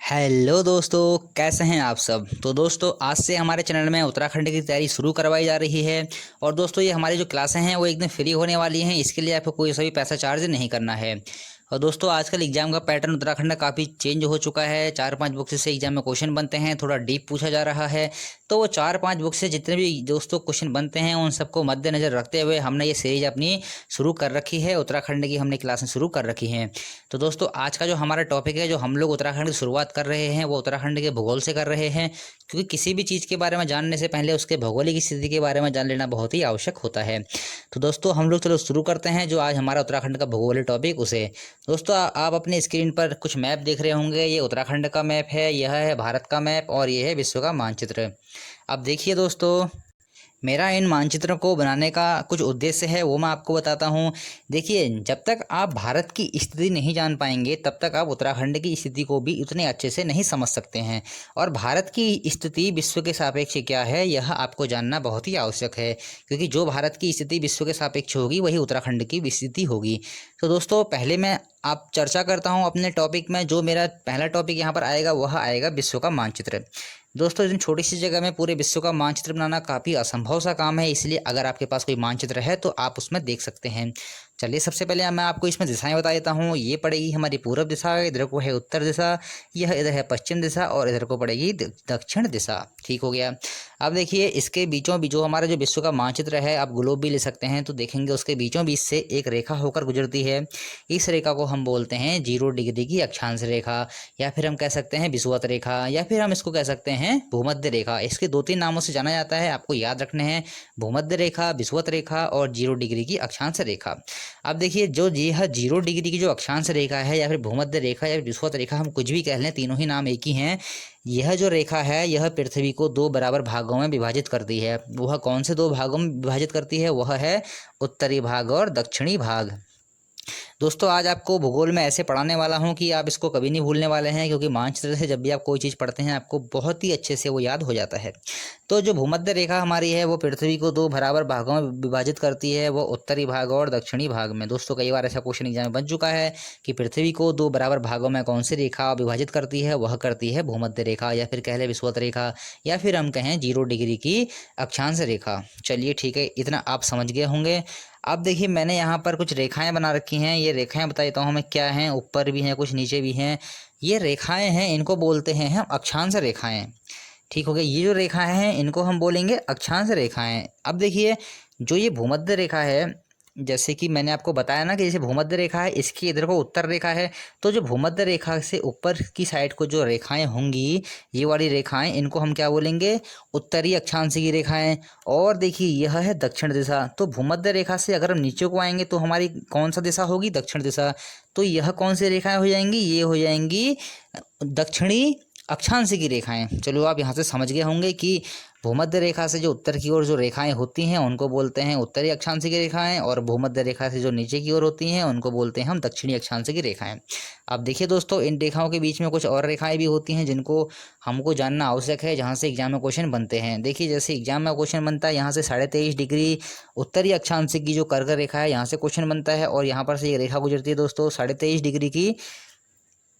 Hello दोस्तों, कैसे हैं आप सब। तो दोस्तों, आज से हमारे चैनल में उत्तराखंड की तैयारी शुरू करवाई जा रही है। और दोस्तों, ये हमारी जो क्लासें हैं वो एकदम फ्री होने वाली हैं। इसके लिए आपको कोई सा भी पैसा चार्ज नहीं करना है। और दोस्तों, आजकल एग्जाम का पैटर्न उत्तराखंड का काफ़ी चेंज हो चुका है। 4-5 बुक से एग्जाम में क्वेश्चन बनते हैं, थोड़ा डीप पूछा जा रहा है। तो वो 4-5 बुक से जितने भी दोस्तों क्वेश्चन बनते हैं उन सबको मद्देनजर रखते हुए हमने ये सीरीज अपनी शुरू कर रखी है। उत्तराखंड की हमने क्लासें शुरू कर रखी हैं। तो दोस्तों, आज का जो हमारा टॉपिक है, जो हम लोग उत्तराखंड की शुरुआत कर रहे हैं, वो उत्तराखंड के भूगोल से कर रहे हैं। क्योंकि किसी भी चीज़ के बारे में जानने से पहले उसके भौगोलिक स्थिति के बारे में जान लेना बहुत ही आवश्यक होता है। तो दोस्तों, हम लोग चलो शुरू करते हैं जो आज हमारा उत्तराखंड का भूगोलिक टॉपिक उसे। दोस्तों, आप अपने स्क्रीन पर कुछ मैप देख रहे होंगे। ये उत्तराखंड का मैप है, यह है भारत का मैप और ये है विश्व का मानचित्र। अब देखिए दोस्तों, मेरा इन मानचित्रों को बनाने का कुछ उद्देश्य है, वो मैं आपको बताता हूँ। देखिए, जब तक आप भारत की स्थिति नहीं जान पाएंगे तब तक आप उत्तराखंड की स्थिति को भी उतने अच्छे से नहीं समझ सकते हैं। और भारत की स्थिति विश्व के सापेक्ष क्या है, यह आपको जानना बहुत ही आवश्यक है। क्योंकि जो भारत की स्थिति विश्व के सापेक्ष होगी वही उत्तराखंड की स्थिति होगी। तो दोस्तों, पहले मैं आप चर्चा करता हूँ अपने टॉपिक में। जो मेरा पहला टॉपिक यहाँ पर आएगा वह आएगा विश्व का मानचित्र। दोस्तों, इतनी छोटी सी जगह में पूरे विश्व का मानचित्र बनाना काफ़ी असंभव सा काम है। इसलिए अगर आपके पास कोई मानचित्र है तो आप उसमें देख सकते हैं। चलिए, सबसे पहले मैं आपको इसमें दिशाएं बता देता हूँ। ये पड़ेगी हमारी पूर्व दिशा, इधर को है उत्तर दिशा, यह इधर है पश्चिम दिशा और इधर को पड़ेगी दक्षिण दिशा। ठीक हो गया। अब देखिए, इसके बीचों बीच जो हमारा जो विश्व का मानचित्र है, आप ग्लोब भी ले सकते हैं, तो देखेंगे उसके बीचों बीच से एक रेखा होकर गुजरती है। इस रेखा को हम बोलते हैं 0 डिग्री की अक्षांश रेखा, या फिर हम कह सकते हैं विषुवत रेखा, या फिर हम इसको कह सकते हैं भूमध्य रेखा। इसके 2-3 नामों से जाना जाता है, आपको याद रखने हैं। भूमध्य रेखा, विषुवत रेखा और 0 डिग्री की अक्षांश रेखा। अब देखिए, जो यह 0 डिग्री की जो अक्षांश रेखा है, या फिर भूमध्य रेखा या विषुवत रेखा, हम कुछ भी कह लें, तीनों ही नाम एक ही हैं। यह जो रेखा है यह पृथ्वी को 2 बराबर भागों में विभाजित करती है। वह कौन से 2 भागों में विभाजित करती है? वह है उत्तरी भाग और दक्षिणी भाग। दोस्तों, आज आपको भूगोल में ऐसे पढ़ाने वाला हूं कि आप इसको कभी नहीं भूलने वाले हैं। क्योंकि मानचित्र से जब भी आप कोई चीज़ पढ़ते हैं आपको बहुत ही अच्छे से वो याद हो जाता है। तो जो भूमध्य रेखा हमारी है वो पृथ्वी को 2 बराबर भागों में विभाजित करती है, वो उत्तरी भाग और दक्षिणी भाग में। दोस्तों, कई बार ऐसा क्वेश्चन एग्जाम में बन चुका है कि पृथ्वी को 2 बराबर भागों में कौन सी रेखा विभाजित करती है? वह करती है भूमध्य रेखा, या फिर कह लें विषुवत रेखा, या फिर हम कहें 0 डिग्री की अक्षांश रेखा। चलिए ठीक है, इतना आप समझ गए होंगे। अब देखिए, मैंने यहाँ पर कुछ रेखाएं बना रखी हैं। ये रेखाएं बता देता हूँ मैं क्या हैं। ऊपर भी हैं, कुछ नीचे भी हैं। ये रेखाएं हैं, इनको बोलते हैं हम अक्षांश रेखाएं। ठीक हो गया। ये जो रेखाएं हैं इनको हम बोलेंगे अक्षांश रेखाएं। अब देखिए, जो ये भूमध्य रेखा है, जैसे कि मैंने आपको बताया ना कि जैसे भूमध्य रेखा है, इसकी इधर को उत्तर रेखा है। तो जो भूमध्य रेखा से ऊपर की साइड को जो रेखाएं होंगी, ये वाली रेखाएं, इनको हम क्या बोलेंगे? उत्तरी अक्षांश की रेखाएं। और देखिए, यह है दक्षिण दिशा। तो भूमध्य रेखा से अगर हम नीचे को आएंगे तो हमारी कौन सा दिशा होगी? दक्षिण दिशा। तो यह कौन सी रेखाएं हो जाएंगी? ये हो जाएंगी दक्षिणी अक्षांश की रेखाएं। चलो, आप यहाँ से समझ गए होंगे कि भूमध्य रेखा से जो उत्तर की ओर जो रेखाएं होती हैं उनको बोलते हैं उत्तरी अक्षांश की रेखाएं, और भूमध्य रेखा से जो नीचे की ओर होती हैं उनको बोलते हैं हम दक्षिणी अक्षांश की रेखाएं। अब देखिए दोस्तों, इन रेखाओं के बीच में कुछ और रेखाएं भी होती हैं जिनको हमको जानना आवश्यक है, जहाँ से एग्जाम में क्वेश्चन बनते हैं। देखिए, जैसे एग्जाम में क्वेश्चन बनता है यहाँ से 23.5 डिग्री उत्तरी अक्षांश की जो कर्क रेखा है, यहाँ से क्वेश्चन बनता है। और यहाँ पर से ये रेखा गुजरती है दोस्तों 23.5 डिग्री की,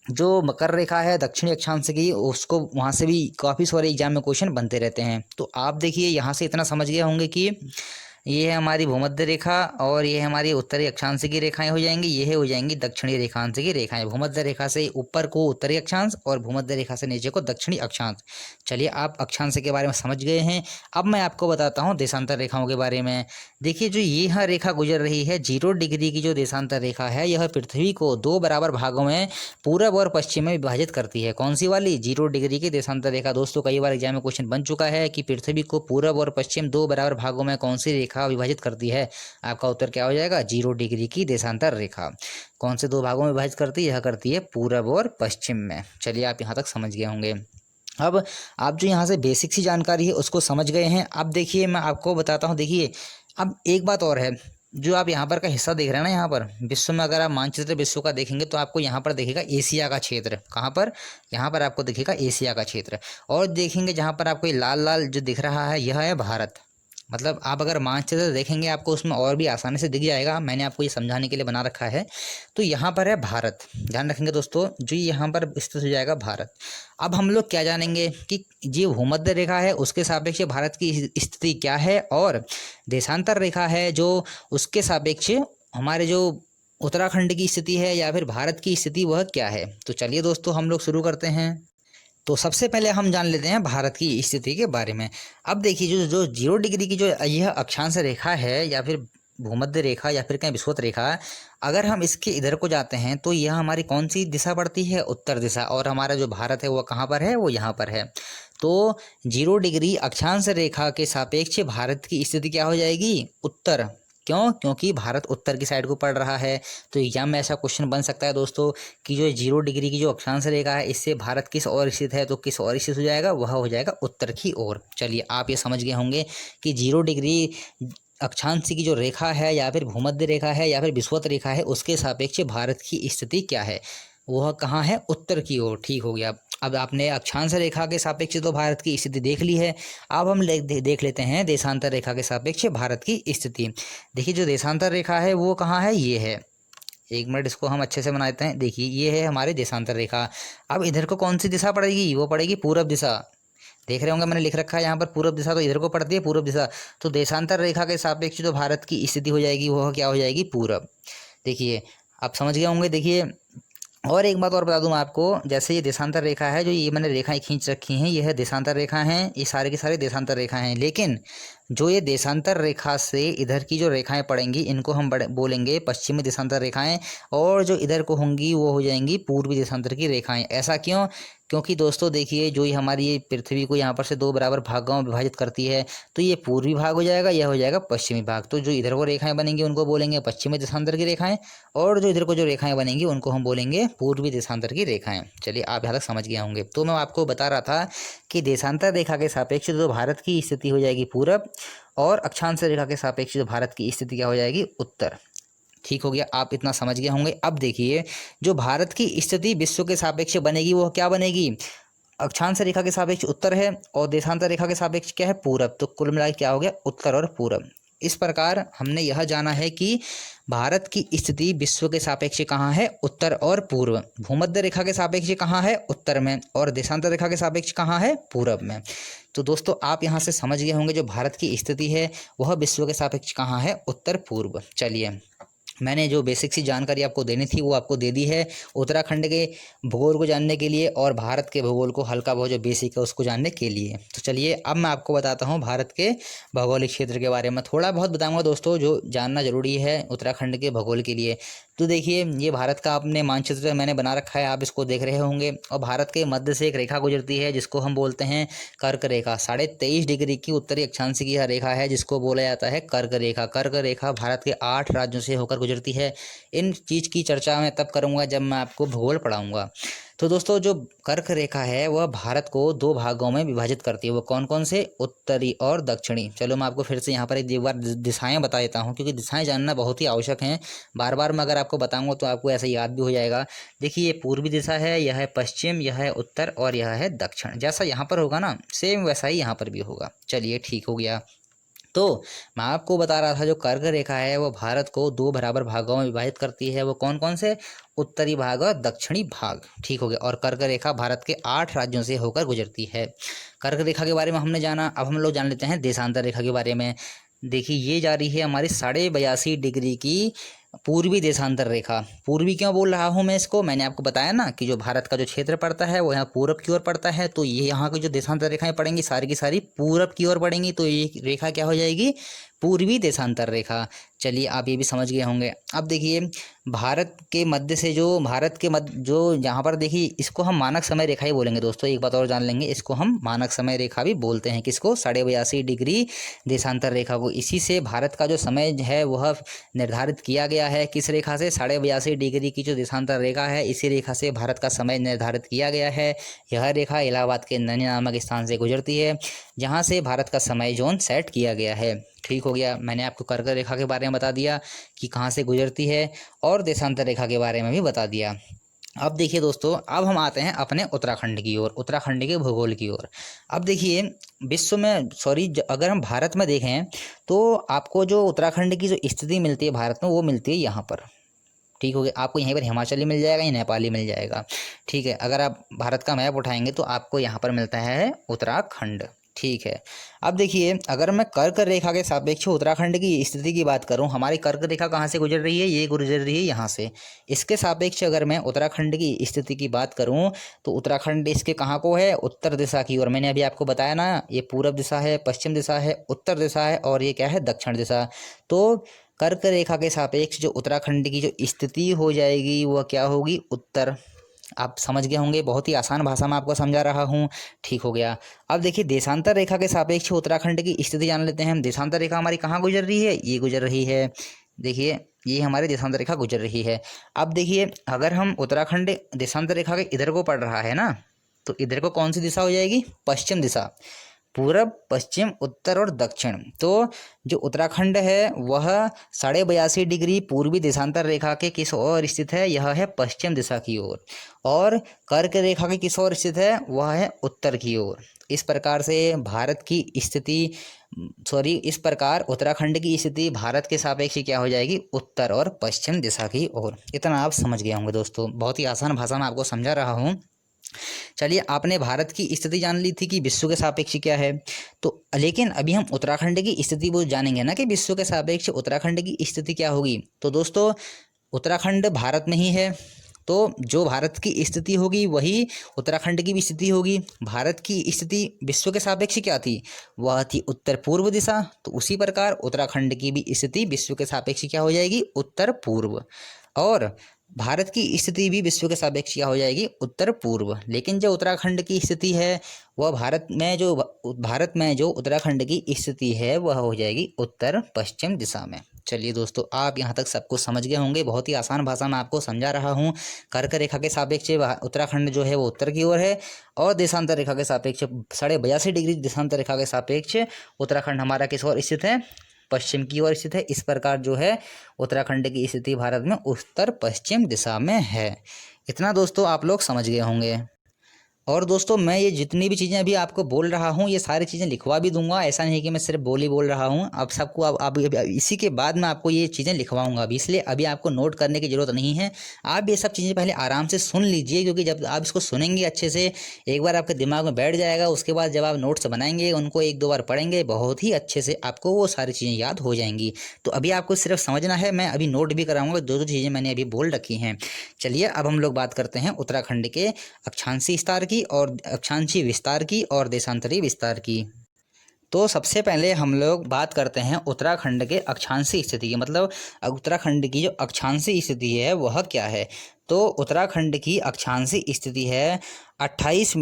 जो मकर रेखा है दक्षिणी अक्षांश की, उसको वहाँ से भी काफ़ी सारे एग्जाम में क्वेश्चन बनते रहते हैं। तो आप देखिए, यहाँ से इतना समझ गए होंगे कि ये है हमारी भूमध्य रेखा और ये हमारी उत्तरी अक्षांश की रेखाएं हो जाएंगी। ये हो जाएंगी दक्षिणी रेखांश की रेखाएं। भूमध्य रेखा से ऊपर को उत्तरी अक्षांश और भूमध्य रेखा से नीचे को दक्षिणी अक्षांश। चलिए, आप अक्षांश के बारे में समझ गए हैं। अब मैं आपको बताता हूँ देशांतर रेखाओं के बारे में। देखिए, जो यह रेखा गुजर रही है 0 डिग्री की जो देशांतर रेखा है, यह पृथ्वी को 2 बराबर भागों में पूरब और पश्चिम में विभाजित करती है। कौन सी वाली? 0 डिग्री की देशांतर रेखा। दोस्तों, कई बार एग्जाम में क्वेश्चन बन चुका है कि पृथ्वी को पूरब और पश्चिम 2 बराबर भागों में कौन सी रेखा विभाजित करती है? आपका उत्तर क्या हो जाएगा? 0 डिग्री की देशांतर रेखा। कौन से 2 भागों में विभाजित करती है? यह करती है पूरब और पश्चिम में। चलिए, आप यहाँ तक समझ गए होंगे। अब आप जो यहाँ से बेसिक सी जानकारी है उसको समझ गए हैं। अब देखिए, मैं आपको बताता हूँ। देखिए, अब एक बात और है, जो आप यहाँ पर का हिस्सा देख रहे हैं ना, यहाँ पर विश्व में अगर आप मानचित्र विश्व का देखेंगे तो आपको यहाँ पर दिखेगा एशिया का क्षेत्र। कहाँ पर? यहाँ पर आपको दिखेगा एशिया का क्षेत्र। और देखेंगे जहाँ पर आपको ये लाल लाल जो दिख रहा है, यह है भारत। मतलब आप अगर मानचित्र देखेंगे आपको उसमें और भी आसानी से दिख जाएगा, मैंने आपको ये समझाने के लिए बना रखा है। तो यहाँ पर है भारत, ध्यान रखेंगे दोस्तों, जो यहाँ पर स्थित हो जाएगा भारत। अब हम लोग क्या जानेंगे कि जो भूमध्य रेखा है उसके सापेक्ष भारत की स्थिति क्या है, और देशांतर रेखा है जो उसके सापेक्ष हमारे जो उत्तराखंड की स्थिति है या फिर भारत की स्थिति वह क्या है। तो चलिए दोस्तों हम लोग शुरू करते हैं। तो सबसे पहले हम जान लेते हैं भारत की स्थिति के बारे में। अब देखिए जो जो 0 डिग्री की जो यह अक्षांश रेखा है या फिर भूमध्य रेखा या फिर कहीं विषुवत रेखा, अगर हम इसके इधर को जाते हैं तो यह हमारी कौन सी दिशा पड़ती है, उत्तर दिशा, और हमारा जो भारत है वो कहाँ पर है, वो यहाँ पर है। तो 0 डिग्री अक्षांश रेखा के सापेक्ष भारत की स्थिति क्या हो जाएगी, उत्तर। क्यों? क्योंकि भारत उत्तर की साइड को पड़ रहा है। तो एग्जाम में ऐसा क्वेश्चन बन सकता है दोस्तों कि जो 0 डिग्री की जो अक्षांश रेखा है इससे भारत किस ओर स्थित है, तो किस ओर स्थित हो जाएगा, वह हो जाएगा उत्तर की ओर। चलिए आप ये समझ गए होंगे कि 0 डिग्री अक्षांश की जो रेखा है या फिर भूमध्य रेखा है या फिर विषुवत रेखा है उसके सापेक्ष भारत की स्थिति क्या है, वह कहाँ है, उत्तर की ओर। ठीक हो गया। अब आपने अक्षांश रेखा के सापेक्ष तो भारत की स्थिति देख ली है। अब हम देख लेते हैं देशांतर रेखा के सापेक्ष भारत की स्थिति। देखिए जो देशांतर रेखा है वो कहाँ है, ये है। एक मिनट इसको हम अच्छे से बनाते हैं। देखिए ये है हमारी देशांतर रेखा। अब इधर को कौन सी दिशा पड़ेगी, वो पड़ेगी पूरब दिशा। देख रहे होंगे मैंने लिख रखा है यहाँ पर पूरब दिशा, तो इधर को पड़ती है पूरब दिशा। तो देशांतर रेखा के सापेक्ष जो भारत की स्थिति हो जाएगी वह क्या हो जाएगी, पूरब। देखिए आप समझ गए होंगे। देखिए और एक बात और बता दूं मैं आपको, जैसे ये देशांतर रेखा है, जो ये मैंने रेखाएं खींच रखी हैं, ये है देशांतर रेखा हैं, ये सारे के सारे देशांतर रेखा हैं। लेकिन जो ये देशांतर रेखा से इधर की जो रेखाएं पड़ेंगी इनको हम बोलेंगे पश्चिमी देशांतर रेखाएं, और जो इधर को होंगी वो हो जाएंगी पूर्वी देशांतर की रेखाएं। ऐसा क्यों? क्योंकि दोस्तों देखिए जो ये हमारी ये पृथ्वी को यहाँ पर से 2 बराबर भागों में विभाजित करती है, तो ये पूर्वी भाग हो जाएगा, यह हो जाएगा पश्चिमी भाग। तो जो इधर को रेखाएं बनेंगी उनको बोलेंगे पश्चिमी देशांतर की रेखाएं, और जो इधर को जो रेखाएं बनेंगी उनको हम बोलेंगे पूर्वी देशांतर की रेखाएं। चलिए आप यहाँ तक समझ गए होंगे। तो मैं आपको बता रहा था कि देशांतर रेखा के सापेक्ष जो भारत की स्थिति हो जाएगी पूरब, और अक्षांश रेखा के सापेक्ष जो भारत की स्थिति क्या हो जाएगी, उत्तर। ठीक हो गया, आप इतना समझ गए होंगे। अब देखिए जो भारत की स्थिति विश्व के सापेक्ष बनेगी वह क्या बनेगी, अक्षांश रेखा के सापेक्ष उत्तर है और देशांतर रेखा के सापेक्ष क्या है, पूरब। तो कुल मिलाकर क्या हो गया, उत्तर और पूरब। इस प्रकार हमने यह जाना है कि भारत की स्थिति विश्व के सापेक्ष कहाँ है, उत्तर और पूर्व। भूमध्य रेखा के सापेक्ष कहाँ है, उत्तर में, और देशांतर रेखा के सापेक्ष कहाँ है, पूरब में। तो दोस्तों आप यहाँ से समझ गए होंगे जो भारत की स्थिति है वह विश्व के सापेक्ष कहाँ है, उत्तर पूर्व। चलिए मैंने जो बेसिक सी जानकारी आपको देनी थी वो आपको दे दी है उत्तराखंड के भूगोल को जानने के लिए, और भारत के भूगोल को हल्का बहुत जो बेसिक है उसको जानने के लिए। तो चलिए अब मैं आपको बताता हूँ भारत के भौगोलिक क्षेत्र के बारे में। थोड़ा बहुत बताऊँगा दोस्तों जो जानना जरूरी है उत्तराखंड के भूगोल के लिए। तो देखिए ये भारत का अपने मानचित्र मैंने बना रखा है, आप इसको देख रहे होंगे, और भारत के मध्य से एक रेखा गुजरती है जिसको हम बोलते हैं कर्क रेखा। 23.5 डिग्री की उत्तरी अक्षांश की यह रेखा है जिसको बोला जाता है कर्क रेखा। कर्क रेखा भारत के 8 राज्यों से होकर गुजरती है। इन चीज़ की चर्चा मैं तब करूंगा जब मैं आपको भूगोल पढ़ाऊंगा। तो दोस्तों जो कर्क रेखा है वह भारत को 2 भागों में विभाजित करती है। वो कौन कौन से, उत्तरी और दक्षिणी। चलो मैं आपको फिर से यहाँ पर एक बार दिशाएं बता देता हूँ, क्योंकि दिशाएं जानना बहुत ही आवश्यक हैं। बार बार मैं अगर आपको बताऊंगा तो आपको ऐसे याद भी हो जाएगा। देखिए ये पूर्वी दिशा है, यह है पश्चिम, यह है उत्तर और यह है दक्षिण। जैसा यहाँ पर होगा ना सेम वैसा ही यहाँ पर भी होगा। चलिए ठीक हो गया। तो मैं आपको बता रहा था जो कर्क रेखा है वो भारत को 2 बराबर भागों में विभाजित करती है। वो कौन कौन से, उत्तरी भाग और दक्षिणी भाग। ठीक हो गया। और कर्क रेखा भारत के 8 राज्यों से होकर गुजरती है। कर्क रेखा के बारे में हमने जाना। अब हम लोग जान लेते हैं देशांतर रेखा के बारे में। देखिए ये जा रही है हमारी 82.5 डिग्री की पूर्वी देशांतर रेखा। पूर्वी क्यों बोल रहा हूँ मैं इसको, मैंने आपको बताया ना कि जो भारत का जो क्षेत्र पड़ता है वो यहाँ पूरब की ओर पड़ता है, तो ये यहाँ की जो देशांतर रेखाएं पड़ेंगी सारी की सारी पूरब की ओर पड़ेंगी। तो ये रेखा क्या हो जाएगी, पूर्वी देशांतर रेखा। चलिए आप ये भी समझ गए होंगे। अब देखिए भारत के मध्य से जो भारत के मध्य जो यहाँ पर देखिए इसको हम मानक समय रेखा ही बोलेंगे दोस्तों। एक बात और जान लेंगे, इसको हम मानक समय रेखा भी बोलते हैं। किसको, 82.5 डिग्री देशांतर रेखा को। इसी से भारत का जो समय है वह निर्धारित किया गया है। किस रेखा से, 82.5 डिग्री की जो देशांतर रेखा है इसी रेखा से भारत का समय निर्धारित किया गया है। यह रेखा इलाहाबाद के नैनी नामक स्थान से गुजरती है जहाँ से भारत का समय जोन सेट किया गया है। ठीक हो गया। मैंने आपको कर्क रेखा के बारे में बता दिया कि कहाँ से गुजरती है, और देशांतर रेखा के बारे में भी बता दिया। अब देखिए दोस्तों, अब हम आते हैं अपने उत्तराखंड की ओर, उत्तराखंड के भूगोल की ओर। अब देखिए, विश्व में अगर हम भारत में देखें तो आपको जो उत्तराखंड की जो स्थिति मिलती है भारत में, वो मिलती है यहाँ पर। ठीक हो गया, आपको यहीं पर हिमाचली मिल जाएगा या नेपाली मिल जाएगा। ठीक है, अगर आप भारत का मैप उठाएंगे तो आपको यहाँ पर मिलता है उत्तराखंड। ठीक है, अब देखिए, अगर मैं कर्क रेखा के सापेक्ष उत्तराखंड की स्थिति की बात करूं, हमारी कर्क रेखा कहाँ से गुजर रही है, ये गुजर रही है यहाँ से। इसके सापेक्ष अगर मैं उत्तराखंड की स्थिति की बात करूं तो उत्तराखंड इसके कहाँ को है, उत्तर दिशा की ओर। मैंने अभी आपको बताया ना, ये पूरब दिशा है, पश्चिम दिशा है, उत्तर दिशा है, और ये क्या है, दक्षिण दिशा। तो कर्क रेखा के सापेक्ष जो उत्तराखंड की जो स्थिति हो जाएगी वह क्या होगी, उत्तर। आप समझ गए होंगे, बहुत ही आसान भाषा में आपको समझा रहा हूँ। ठीक हो गया। अब देखिए, देशांतर रेखा के सापेक्ष उत्तराखंड की स्थिति जान लेते हैं हम। देशांतर रेखा हमारी कहाँ गुजर रही है, ये गुजर रही है। देखिए, ये हमारी देशांतर रेखा गुजर रही है। अब देखिए, अगर हम उत्तराखंड देशांतर रेखा के इधर को पड़ रहा है ना, तो इधर को कौन सी दिशा हो जाएगी, पश्चिम दिशा। पूरब, पश्चिम, उत्तर और दक्षिण। तो जो उत्तराखंड है वह 82.5 डिग्री पूर्वी देशांतर रेखा के किस ओर स्थित है, यह है पश्चिम दिशा की ओर। और कर्क रेखा के किस ओर स्थित है, वह है उत्तर की ओर। इस प्रकार से भारत की स्थिति इस प्रकार उत्तराखंड की स्थिति भारत के सापेक्ष क्या हो जाएगी, उत्तर और पश्चिम दिशा की ओर। इतना आप समझ गए होंगे दोस्तों, बहुत ही आसान भाषा में आपको समझा रहा हूँ। चलिए, आपने भारत की स्थिति जान ली थी कि विश्व के सापेक्ष क्या है, तो लेकिन अभी हम उत्तराखंड की स्थिति वो जानेंगे ना कि विश्व के सापेक्ष उत्तराखंड की स्थिति क्या होगी। तो दोस्तों, उत्तराखंड भारत में ही है, तो जो भारत की स्थिति होगी वही उत्तराखंड की भी स्थिति होगी। भारत की स्थिति विश्व के सापेक्ष क्या थी, वह थी उत्तर पूर्व दिशा। तो उसी प्रकार उत्तराखंड की भी स्थिति विश्व के सापेक्ष क्या हो जाएगी, उत्तर पूर्व। और भारत की स्थिति भी विश्व के सापेक्ष क्या हो जाएगी, उत्तर पूर्व। लेकिन जो उत्तराखंड की स्थिति है वह भारत में जो उत्तराखंड की स्थिति है वह हो जाएगी उत्तर पश्चिम दिशा में। चलिए दोस्तों, आप यहाँ तक सब कुछ समझ गए होंगे, बहुत ही आसान भाषा में आपको समझा रहा हूँ। कर्क रेखा के सापेक्ष उत्तराखंड जो है वो उत्तर की ओर है, और देशांतर रेखा के सापेक्ष 82.5 डिग्री देशांतर रेखा के सापेक्ष उत्तराखंड हमारा किस ओर स्थित है, पश्चिम की ओर स्थित है। इस प्रकार जो है उत्तराखंड की स्थिति भारत में उत्तर पश्चिम दिशा में है। इतना दोस्तों आप लोग समझ गए होंगे। और दोस्तों, मैं ये जितनी भी चीज़ें अभी आपको बोल रहा हूँ ये सारी चीज़ें लिखवा भी दूंगा, ऐसा नहीं कि मैं सिर्फ बोल ही बोल रहा हूँ। अब सबको अब इसी के बाद मैं आपको ये चीज़ें लिखवाऊंगा अभी, इसलिए अभी आपको नोट करने की ज़रूरत नहीं है। आप ये सब चीज़ें पहले आराम से सुन लीजिए, क्योंकि जब आप इसको सुनेंगे अच्छे से, एक बार आपके दिमाग में बैठ जाएगा, उसके बाद जब आप नोट्स बनाएंगे, उनको 1-2 बार पढ़ेंगे, बहुत ही अच्छे से आपको वो सारी चीज़ें याद हो जाएंगी। तो अभी आपको सिर्फ समझना है, मैं अभी नोट भी कराऊंगा, जो चीज़ें मैंने अभी बोल रखी हैं। चलिए, अब हम लोग बात करते हैं उत्तराखंड के अक्षांशीय विस्तार की और अक्षांशीय विस्तार की और देशांतरी विस्तार की। तो सबसे पहले हम लोग बात करते हैं उत्तराखंड के अक्षांशीय स्थिति की, मतलब उत्तराखंड की जो अक्षांशीय स्थिति है वह क्या है। तो उत्तराखंड की अक्षांशीय स्थिति है 28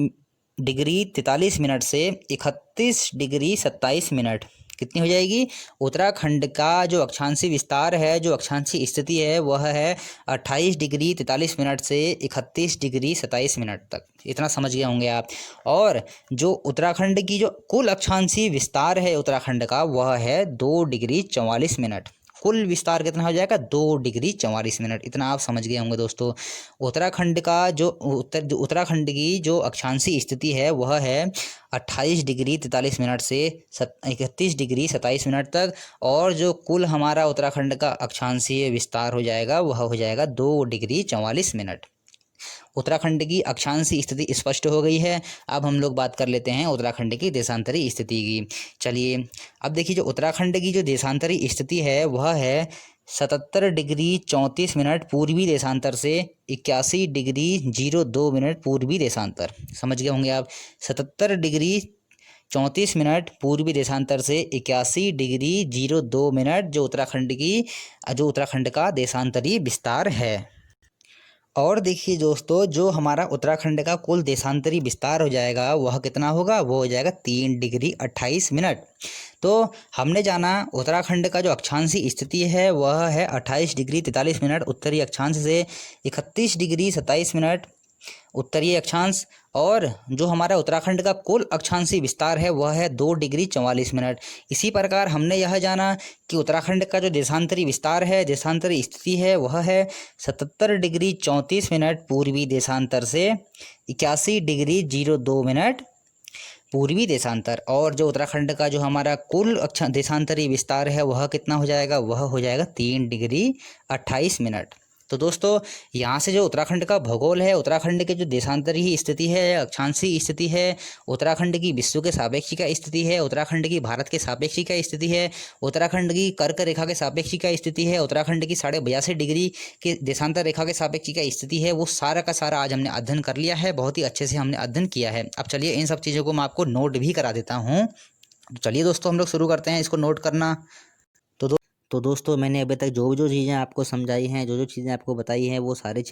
डिग्री 43 मिनट से 31 डिग्री 27 मिनट। कितनी हो जाएगी, उत्तराखंड का जो अक्षांशीय विस्तार है, जो अक्षांशीय स्थिति है वह है 28 डिग्री 43 मिनट से 31 डिग्री 27 मिनट तक। इतना समझ गए होंगे आप। और जो उत्तराखंड की जो कुल अक्षांशीय विस्तार है उत्तराखंड का, वह है 2 डिग्री 44 मिनट। कुल विस्तार कितना हो जाएगा, 2 डिग्री 44 मिनट। इतना आप समझ गए होंगे दोस्तों। उत्तराखंड का जो उत्तराखंड की जो अक्षांशीय स्थिति है वह है 28 डिग्री 43 मिनट से 31 डिग्री 27 मिनट तक। और जो कुल हमारा उत्तराखंड का अक्षांशीय विस्तार हो जाएगा वह हो जाएगा 2 डिग्री 44 मिनट। उत्तराखंड की अक्षांशीय स्थिति स्पष्ट हो गई है। अब हम लोग बात कर लेते हैं उत्तराखंड की देशांतरी स्थिति की। चलिए, अब देखिए, जो उत्तराखंड की जो देशांतरी स्थिति है वह है 77 डिग्री 34 मिनट पूर्वी देशांतर से 81 डिग्री 02 मिनट पूर्वी देशांतर। समझ गए होंगे आप। 77 डिग्री 34 मिनट पूर्वी देशांतर से 81 डिग्री 02 मिनट जो उत्तराखंड का देशांतरी विस्तार है। और देखिए दोस्तों, जो हमारा उत्तराखंड का कुल देशांतरी विस्तार हो जाएगा वह कितना होगा, वो हो जाएगा 3 डिग्री 28 मिनट। तो हमने जाना उत्तराखंड का जो अक्षांशीय स्थिति है वह है 28 डिग्री 43 मिनट उत्तरी अक्षांश से 31 डिग्री 27 मिनट उत्तरीय अक्षांश। और जो हमारा उत्तराखंड का कुल अक्षांशीय विस्तार है वह है 2 डिग्री 44 मिनट। इसी प्रकार हमने यह जाना कि उत्तराखंड का जो देशांतरी विस्तार है, देशांतरी स्थिति है, वह है 77 डिग्री 34 मिनट पूर्वी देशांतर से 81 डिग्री 02 मिनट पूर्वी देशांतर। और जो उत्तराखंड का जो हमारा कुल देशांतरी विस्तार है वह कितना हो जाएगा, वह हो जाएगा 3 डिग्री 28 मिनट। तो दोस्तों यहाँ से जो उत्तराखंड का भूगोल है, उत्तराखंड के जो देशांतरी स्थिति है, अक्षांशीय स्थिति है, उत्तराखंड की विश्व के सापेक्षी का स्थिति है, उत्तराखंड की भारत के सापेक्षी का स्थिति है, उत्तराखंड की कर्क रेखा के सापेक्षी का स्थिति है, उत्तराखंड की 82.5 डिग्री के देशांतर रेखा के सापेक्षी का स्थिति है, वो सारा का सारा आज हमने अध्ययन कर लिया है। बहुत ही अच्छे से हमने अध्ययन किया है। अब चलिए इन सब चीज़ों को मैं आपको नोट भी करा देता हूँ। तो चलिए दोस्तों हम लोग शुरू करते हैं इसको नोट करना। तो दोस्तों मैंने अभी तक जो चीज़ें आपको समझाई हैं, जो चीज़ें आपको बताई हैं, वो सारे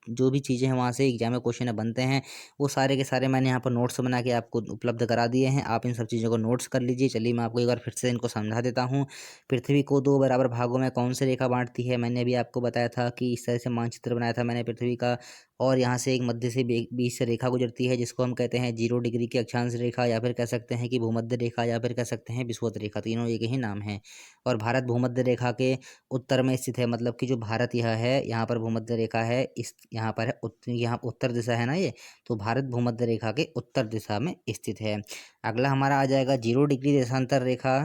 जो भी चीज़ें हैं वहाँ से एग्जाम में क्वेश्चन बनते हैं, वो सारे के सारे मैंने यहाँ पर नोट्स बना के आपको उपलब्ध करा दिए हैं। आप इन सब चीज़ों को नोट्स कर लीजिए। चलिए मैं आपको एक बार फिर से इनको समझा देता हूँ। पृथ्वी को 2 बराबर भागों में कौन सी रेखा बांटती है? मैंने अभी आपको बताया था कि इस तरह से मानचित्र बनाया था मैंने पृथ्वी का, और यहाँ से एक मध्य से बीच से रेखा गुजरती है जिसको हम कहते हैं 0 डिग्री की अक्षांश रेखा, या फिर कह सकते हैं कि भूमध्य रेखा, या फिर कह सकते हैं विषुवत रेखा। तीनों एक ही नाम है। और भारत भूमध्य रेखा के उत्तर में स्थित है, मतलब कि जो भारत यह है, यहाँ पर भूमध्य रेखा है, इस यहाँ पर है यहाँ उत्तर दिशा है ना ये, तो भारत भूमध्य रेखा के उत्तर दिशा में स्थित है। अगला हमारा आ जाएगा 0 डिग्री देशांतर रेखा।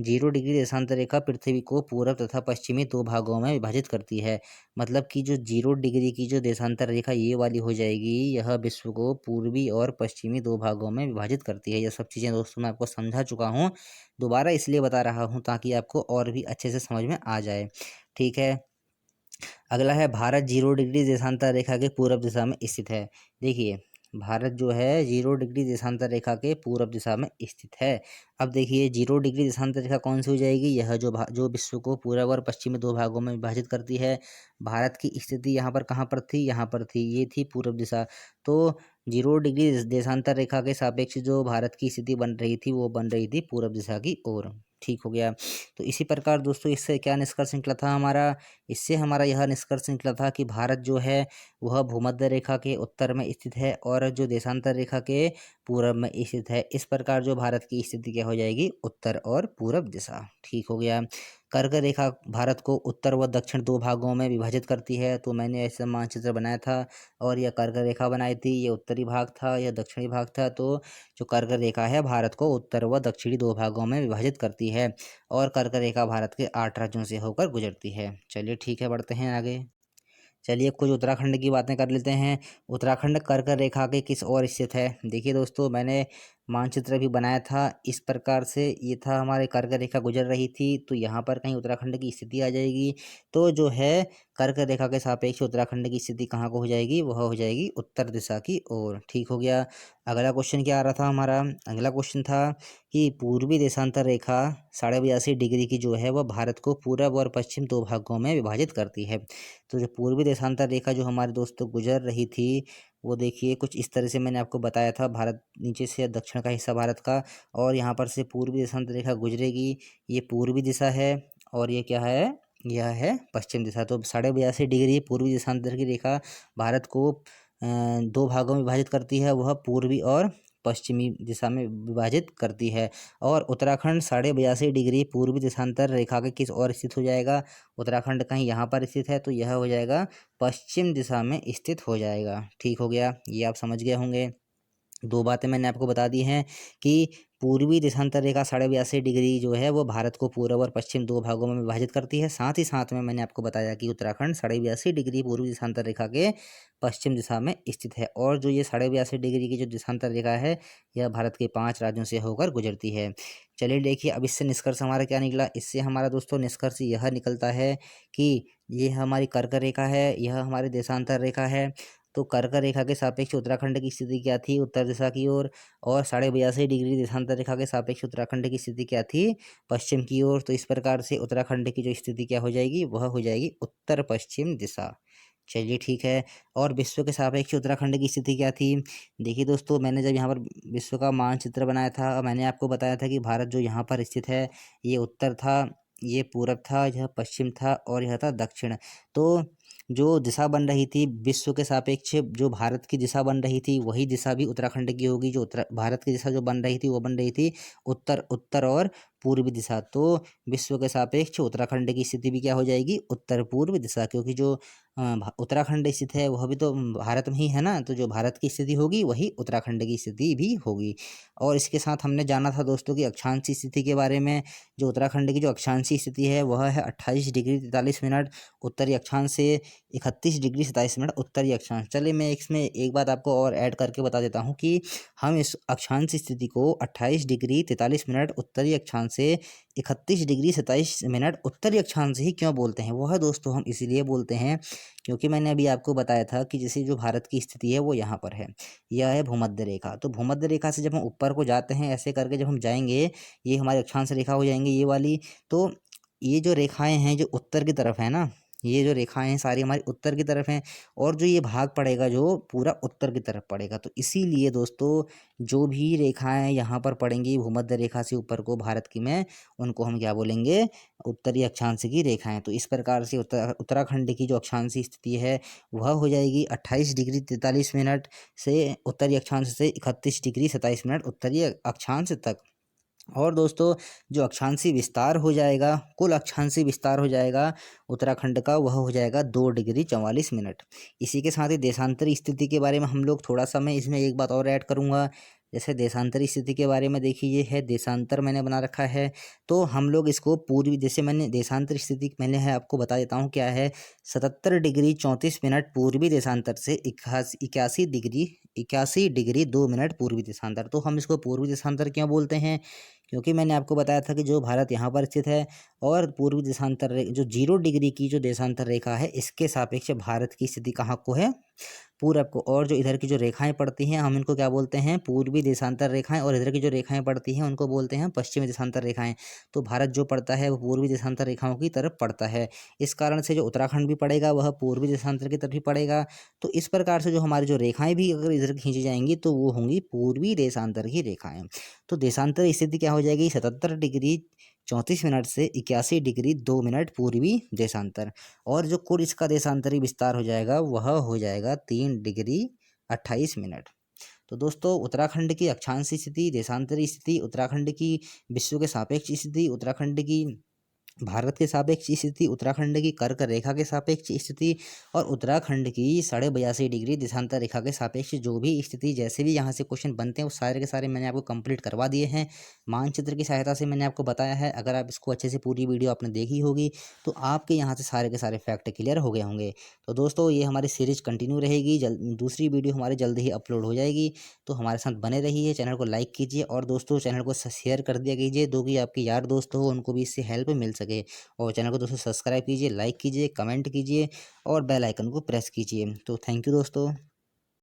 0 डिग्री देशांतर रेखा पृथ्वी को पूर्व तथा पश्चिमी 2 भागों में विभाजित करती है। मतलब कि जो 0 डिग्री की जो देशांतर रेखा ये वाली हो जाएगी, यह विश्व को पूर्वी और पश्चिमी 2 भागों में विभाजित करती है। यह सब चीज़ें दोस्तों मैं आपको समझा चुका हूँ, दोबारा इसलिए बता रहा हूँ ताकि आपको और भी अच्छे से समझ में आ जाए। ठीक है। अगला है भारत 0 डिग्री देशांतर रेखा के पूर्व दिशा में स्थित है। देखिए भारत जो है 0 डिग्री देशांतर रेखा के पूर्व दिशा में स्थित है। अब देखिए 0 डिग्री देशांतर रेखा कौन सी हो जाएगी? यह जो विश्व को पूर्व और पश्चिमी 2 भागों में विभाजित करती है। भारत की स्थिति यहाँ पर कहाँ पर थी? यहाँ पर थी, ये थी पूर्व दिशा। तो 0 डिग्री देशांतर रेखा के सापेक्ष जो भारत की स्थिति बन रही थी, वो बन रही थी पूर्व दिशा की ओर। ठीक हो गया। तो इसी प्रकार दोस्तों इससे क्या निष्कर्ष निकला था हमारा? इससे हमारा यह निष्कर्ष निकला था कि भारत जो है वह भूमध्य रेखा के उत्तर में स्थित है और जो देशांतर रेखा के पूर्व में स्थित है। इस प्रकार जो भारत की स्थिति क्या हो जाएगी? उत्तर और पूर्व दिशा। ठीक हो गया। कर्क रेखा भारत को उत्तर व दक्षिण 2 भागों में विभाजित करती है। तो मैंने ऐसा मानचित्र बनाया था और यह कर्क रेखा बनाई थी। ये उत्तरी भाग था, यह दक्षिणी भाग था। तो जो कर्क रेखा है भारत को उत्तर व दक्षिणी 2 भागों में विभाजित करती है, और कर्क रेखा भारत के 8 राज्यों से होकर गुजरती है। चलिए ठीक है, बढ़ते हैं आगे। चलिए कुछ उत्तराखंड की बातें कर लेते हैं। उत्तराखंड कर्क रेखा के किस ओर स्थित है? देखिए दोस्तों मैंने मानचित्र भी बनाया था इस प्रकार से, ये था हमारे कर्क रेखा गुजर रही थी, तो यहाँ पर कहीं उत्तराखंड की स्थिति आ जाएगी। तो जो है कर्क रेखा के सापेक्ष उत्तराखंड की स्थिति कहाँ को हो जाएगी? वह हो जाएगी उत्तर दिशा की ओर। ठीक हो गया। अगला क्वेश्चन क्या आ रहा था हमारा? अगला क्वेश्चन था कि पूर्वी देशांतर रेखा 82.5 डिग्री की जो है वह भारत को पूर्व और पश्चिम 2 भागों में विभाजित करती है। तो जो पूर्वी देशांतर रेखा जो हमारे दोस्तों गुजर रही थी, वो देखिए कुछ इस तरह से मैंने आपको बताया था। भारत नीचे से दक्षिण का हिस्सा भारत का, और यहाँ पर से पूर्वी देशांतर रेखा गुजरेगी। ये पूर्वी दिशा है और ये क्या है? यह है पश्चिम दिशा। तो 82.5 डिग्री पूर्वी देशांतर की रेखा भारत को 2 भागों में विभाजित करती है, वह पूर्वी और पश्चिमी दिशा में विभाजित करती है। और उत्तराखंड 82.5 डिग्री पूर्वी देशांतर रेखा के किस ओर स्थित हो जाएगा? उत्तराखंड कहीं यहाँ पर स्थित है, तो यह हो जाएगा पश्चिम दिशा में स्थित हो जाएगा। ठीक हो गया, ये आप समझ गए होंगे। 2 बातें मैंने आपको बता दी हैं कि पूर्वी देशांतर रेखा 82.5 डिग्री जो है वो भारत को पूर्व और पश्चिम 2 भागों में विभाजित करती है। साथ ही साथ में मैंने आपको बताया कि उत्तराखंड 82.5 डिग्री पूर्वी देशांतर रेखा के पश्चिम दिशा में स्थित है, और जो ये 82.5 डिग्री की जो देशांतर रेखा है यह भारत के 5 राज्यों से होकर गुजरती है। चलिए देखिए अब इससे निष्कर्ष हमारा क्या निकला। इससे हमारा दोस्तों निष्कर्ष यह निकलता है कि ये हमारी कर्क रेखा है, यह हमारी देशांतर रेखा है। तो कर्क रेखा के सापेक्ष उत्तराखंड की स्थिति क्या थी? उत्तर दिशा की ओर। और 82.5 डिग्री देशांतर रेखा के सापेक्ष उत्तराखंड की स्थिति क्या थी? पश्चिम की ओर। तो इस प्रकार से उत्तराखंड की जो स्थिति क्या हो जाएगी? वह हो जाएगी उत्तर पश्चिम दिशा। चलिए ठीक है। और विश्व के सापेक्ष उत्तराखंड की स्थिति क्या थी? देखिए दोस्तों मैंने जब यहाँ पर विश्व का मानचित्र बनाया था, मैंने आपको बताया था कि भारत जो यहाँ पर स्थित है, ये उत्तर था, ये पूरब था, यह पश्चिम था और यह था दक्षिण। तो जो दिशा बन रही थी विश्व के सापेक्ष, जो भारत की दिशा बन रही थी वही दिशा भी उत्तराखंड की होगी। जो भारत की दिशा जो बन रही थी वो बन रही थी उत्तर और पूर्वी दिशा। तो विश्व के सापेक्ष उत्तराखंड की स्थिति भी क्या हो जाएगी, उत्तर पूर्व दिशा, क्योंकि जो उत्तराखंड स्थित है वह भी तो भारत में ही है ना। तो जो भारत की स्थिति होगी वही उत्तराखंड की स्थिति भी होगी। और इसके साथ हमने जाना था दोस्तों की अक्षांशीय स्थिति के बारे में। जो उत्तराखंड की जो अक्षांशीय स्थिति है वह है 28 डिग्री 43 मिनट उत्तरी अक्षांश से 31 डिग्री 27 मिनट उत्तरी अक्षांश। चलिए मैं इसमें एक बात आपको और ऐड करके बता देता हूँ कि हम इस अक्षांश स्थिति को 28 डिग्री 43 मिनट उत्तरी अक्षांश से 31 डिग्री 27 मिनट उत्तरी अक्षांश ही क्यों बोलते हैं। वह दोस्तों हम इसीलिए बोलते हैं क्योंकि मैंने अभी आपको बताया था कि जैसे जो भारत की स्थिति है वो यहाँ पर है, यह है भूमध्य रेखा। तो भूमध्य रेखा से जब हम ऊपर को जाते हैं ऐसे करके जब हम जाएंगे, ये हमारी अक्षांश रेखा हो जाएंगे ये वाली। तो ये जो रेखाएं हैं जो उत्तर की तरफ है ना, ये जो रेखाएं हैं सारी हमारी उत्तर की तरफ हैं, और जो ये भाग पड़ेगा जो पूरा उत्तर की तरफ पड़ेगा। तो इसीलिए दोस्तों जो भी रेखाएं यहाँ पर पड़ेंगी भूमध्य रेखा से ऊपर को भारत की में, उनको हम क्या बोलेंगे, उत्तरी अक्षांश की रेखाएं। तो इस प्रकार से उत्तराखंड की जो अक्षांशीय स्थिति है वह हो जाएगी 28 डिग्री 43 मिनट से उत्तरी अक्षांश से 31 डिग्री 27 मिनट उत्तरी अक्षांश तक। और दोस्तों जो अक्षांशीय विस्तार हो जाएगा, कुल अक्षांशीय विस्तार हो जाएगा उत्तराखंड का, वह हो जाएगा 2 डिग्री 44 मिनट। इसी के साथ ही देशांतरी स्थिति के बारे में हम लोग थोड़ा सा, मैं इसमें एक बात और ऐड करूँगा। जैसे देशांतरी स्थिति के बारे में देखिए, ये है देशांतर मैंने बना रखा है। तो हम लोग इसको पूर्वी, जैसे मैंने देशांतर स्थिति मैंने है आपको बता देता हूँ क्या है, 77 डिग्री 34 मिनट पूर्वी देशांतर से 81 डिग्री 2 मिनट पूर्वी देशांतर। तो हम इसको पूर्वी देशांतर क्यों बोलते हैं, क्योंकि मैंने आपको बताया था कि जो भारत यहाँ पर स्थित है और पूर्वी देशांतर जो 0 डिग्री की जो देशांतर रेखा है इसके सापेक्ष भारत की स्थिति कहाँ को है, पूरब को। और जो इधर की जो रेखाएं पड़ती हैं हम इनको क्या बोलते हैं, पूर्वी देशांतर रेखाएं, और इधर की जो रेखाएं पड़ती हैं उनको बोलते हैं पश्चिमी देशांतर रेखाएं। तो भारत जो पड़ता है वो पूर्वी देशांतर रेखाओं की तरफ पड़ता है। इस कारण से जो उत्तराखंड भी पड़ेगा वह पूर्वी देशांतर की तरफ ही पड़ेगा। तो इस प्रकार से जो हमारी जो रेखाएं भी अगर इधर खींची जाएंगी तो वो होंगी पूर्वी देशांतर की रेखाएं। तो देशांतर स्थिति क्या हो जाएगी, 77 डिग्री 34 मिनट से 81 डिग्री 2 मिनट पूर्वी देशांतर। और जो कुल इसका देशांतरी विस्तार हो जाएगा वह हो जाएगा 3 डिग्री 28 मिनट। तो दोस्तों उत्तराखंड की अक्षांशीय स्थिति, देशांतरी स्थिति, उत्तराखंड की विश्व के सापेक्ष स्थिति, उत्तराखंड की भारत के सापेक्ष स्थिति, उत्तराखंड की कर्क रेखा के सापेक्ष स्थिति, और उत्तराखंड की 82.5 डिग्री देशांतर रेखा के सापेक्ष जो भी स्थिति, जैसे भी यहाँ से क्वेश्चन बनते हैं वो सारे के सारे मैंने आपको कंप्लीट करवा दिए हैं। मानचित्र की सहायता से मैंने आपको बताया है। अगर आप इसको अच्छे से पूरी वीडियो आपने देखी होगी तो आपके यहाँ से सारे के सारे फैक्ट क्लियर हो गए होंगे। तो दोस्तों ये हमारी सीरीज कंटिन्यू रहेगी, दूसरी वीडियो हमारी जल्दी ही अपलोड हो जाएगी। तो हमारे साथ बने रहिए, चैनल को लाइक कीजिए और दोस्तों चैनल को शेयर कर दिया कीजिए, दो कि आपके यार दोस्त हो उनको भी इससे हेल्प मिल सके। और चैनल को दोस्तों सब्सक्राइब कीजिए, लाइक कीजिए, कमेंट कीजिए और बेल आइकन को प्रेस कीजिए। तो थैंक यू दोस्तों।